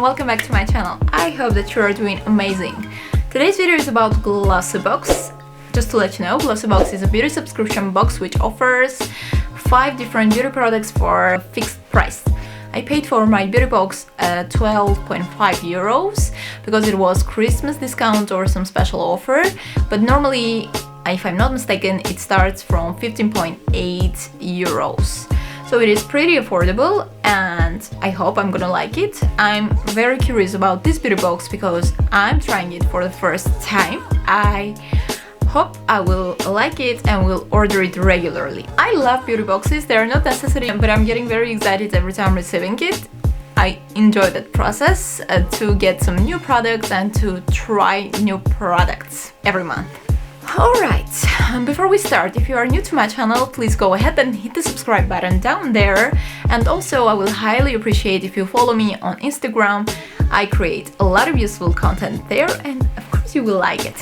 and welcome back to my channel. I hope that you are doing amazing. Today's video is about Glossybox. Just to let you know, Glossybox is a beauty subscription box which offers 5 different beauty products for a fixed price. I paid for my beauty box 12.5 euros because it was Christmas discount or some special offer, but normally, if I'm not mistaken, it starts from 15.8 euros. So it is pretty affordable and I hope I'm gonna like it. I'm very curious about this beauty box because I'm trying it for the first time. I hope I will like it and will order it regularly. I love beauty boxes, they are not necessary, but I'm getting very excited every time receiving it. I enjoy that process to get some new products and to try new products every month. Alright, before we start, if you are new to my channel, please go ahead and hit the subscribe button down there. And also I will highly appreciate if you follow me on Instagram. I create a lot of useful content there and of course you will like it.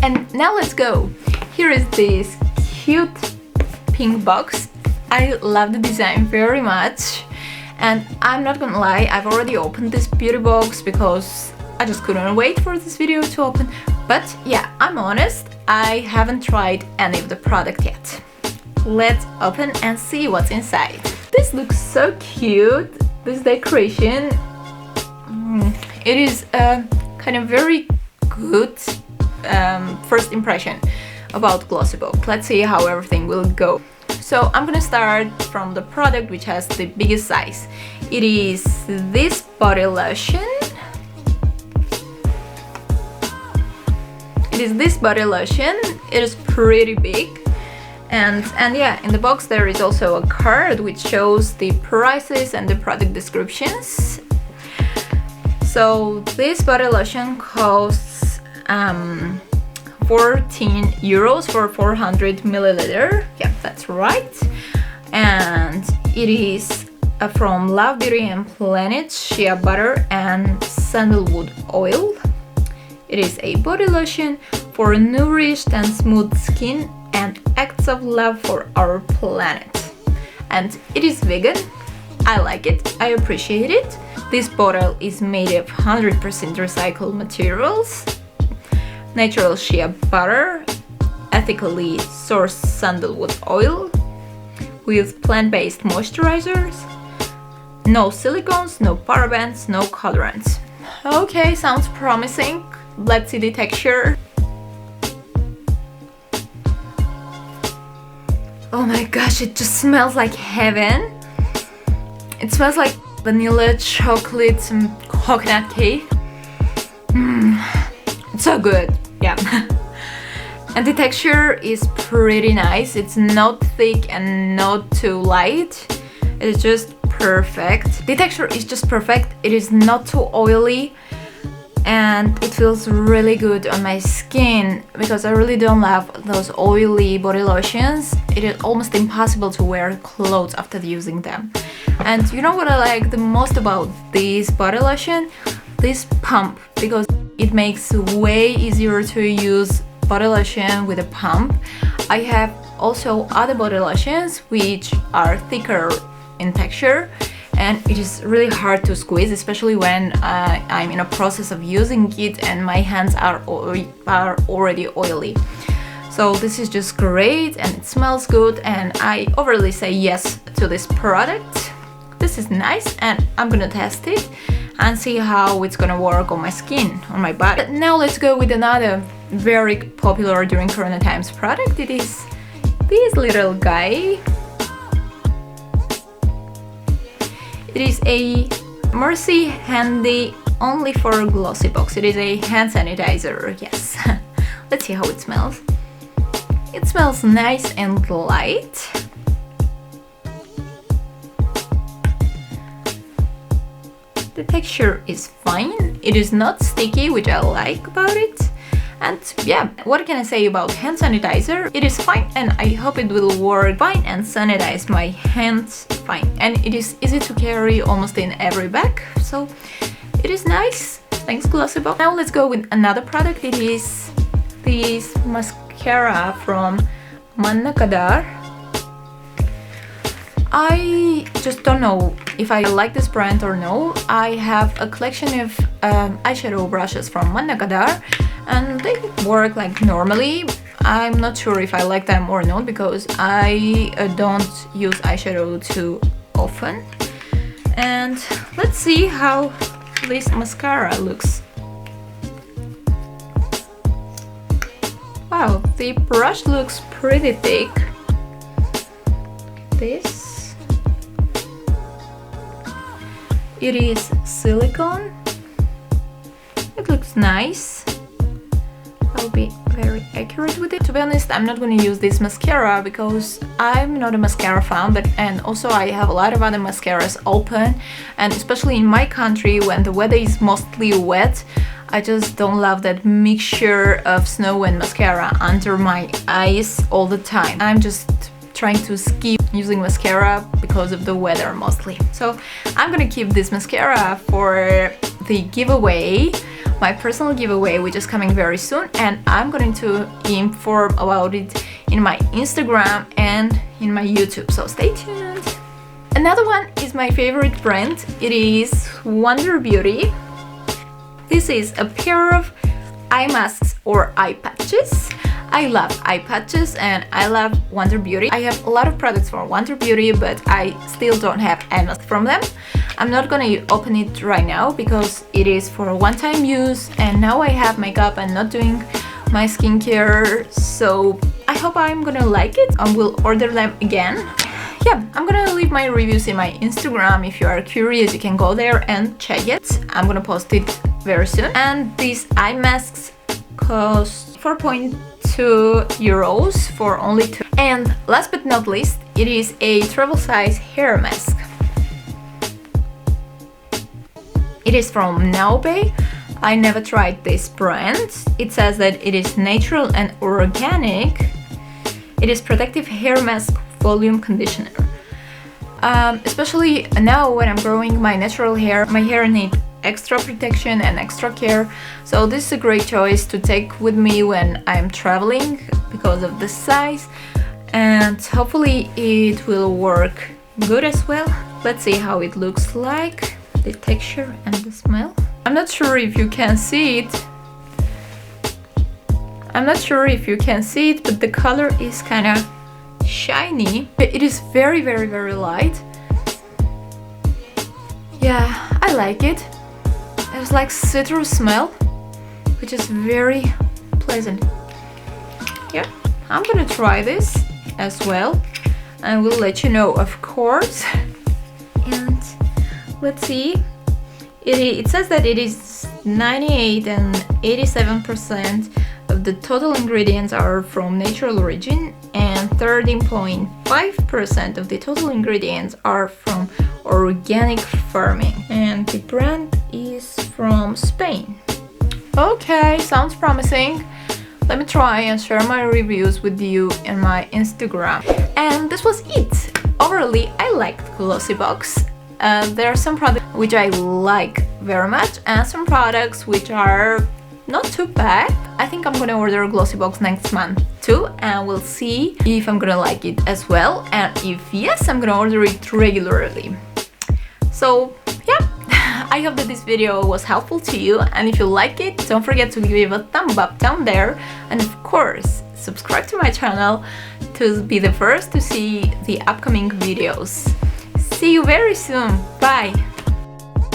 And now let's go. Here is this cute pink box. I love the design very much. And I'm not gonna lie, I've already opened this beauty box because I just couldn't wait for this video to open. But yeah, I'm honest, I haven't tried any of the product yet. Let's open and see what's inside. This looks so cute, this decoration. It is a kind of very good first impression about Glossybox. Let's see how everything will go. So I'm gonna start from the product which has the biggest size. It is this body lotion. It is this body lotion. It is pretty big, and yeah, in the box there is also a card which shows the prices and the product descriptions. So this body lotion costs 14 euros for 400 milliliter. Yeah, that's right. And it is from Love Beauty and Planet shea butter and sandalwood oil. It is a body lotion for nourished and smooth skin and acts of love for our planet. And it is vegan. I like it. I appreciate it. This bottle is made of 100% recycled materials, natural shea butter, ethically sourced sandalwood oil, with plant-based moisturizers, no silicones, no parabens, no colorants. Okay, sounds promising. Let's see the texture. Oh my gosh, it just smells like heaven. It smells like vanilla, chocolate, and coconut cake. It's so good, yeah. And the texture is pretty nice. It's not thick and not too light. It's just perfect. The texture is just perfect. It is not too oily. And it feels really good on my skin because I really don't love those oily body lotions. It is almost impossible to wear clothes after using them. And you know what I like the most about this body lotion? This pump, because it makes way easier to use body lotion with a pump. I have also other body lotions which are thicker in texture, and it is really hard to squeeze, especially when I'm in a process of using it and my hands are already oily. So this is just great and it smells good, and I overly say yes to this product. This is nice and I'm gonna test it and see how it's gonna work on my skin, on my body. But now let's go with another very popular during Corona times product. It is this little guy. It is a Mercy Handy only for Glossybox. It is a hand sanitizer, yes. Let's see how it smells. It smells nice and light. The texture is fine. It is not sticky, which I like about it. And yeah, what can I say about hand sanitizer? It is fine and I hope it will work fine and sanitize my hands fine. And it is easy to carry almost in every bag, so it is nice. Thanks Glossybox. Now let's go with another product. It is this mascara from Manna Kadar. I just don't know if I like this brand or no. I have a collection of eyeshadow brushes from Manakadar, and they work like normally. I'm not sure if I like them or not because I don't use eyeshadow too often. And let's see how this mascara looks. Wow, the brush looks pretty thick. This. It is silicone. It looks nice. I'll be very accurate with it. To be honest, I'm not going to use this mascara because I'm not a mascara fan, and also I have a lot of other mascaras open, and especially in my country when the weather is mostly wet, I just don't love that mixture of snow and mascara under my eyes all the time. I'm just trying to skip using mascara because of the weather mostly. So I'm gonna keep this mascara for the giveaway, my personal giveaway, which is coming very soon, and I'm going to inform about it in my Instagram and in my YouTube, so stay tuned. Another one is my favorite brand. It is Wonder Beauty. This is a pair of eye masks or eye patches. I love eye patches and I love Wonder Beauty. I have a lot of products from Wonder Beauty, but I still don't have eye mask from them. I'm not gonna open it right now because it is for a one-time use, and now I have makeup and not doing my skincare, so I hope I'm gonna like it and will order them again. Yeah, I'm gonna leave my reviews in my Instagram. If you are curious, you can go there and check it. I'm gonna post it very soon. And these eye masks cost 4.2 euros for only 2. And last but not least, it is a travel size hair mask. It is from Naube. I never tried this brand. It says that it is natural and organic. It is protective hair mask volume conditioner. Especially now when I'm growing my natural hair, my hair needs extra protection and extra care. So this is a great choice to take with me when I'm traveling because of the size, and hopefully it will work good as well. Let's see how it looks like, the texture and the smell. I'm not sure if you can see it. But the color is kind of shiny. It is very, very, very light. Yeah, I like it. It's like citrus smell, which is very pleasant. Yeah, I'm gonna try this as well, and we'll let you know, of course. And let's see. It says that it is 98 and 87% of the total ingredients are from natural origin, and 13.5% of the total ingredients are from organic farming, and the brand is from Spain. Okay, sounds promising. Let me try and share my reviews with you in my Instagram. And this was it. Overall, I liked Glossybox. There are some products which I like very much and some products which are not too bad. I think I'm gonna order Glossybox next month too, and we'll see if I'm gonna like it as well, and if yes, I'm gonna order it regularly. So yeah, I hope that this video was helpful to you, and if you like it, don't forget to give a thumb up down there, and of course subscribe to my channel to be the first to see the upcoming videos. See you very soon. Bye!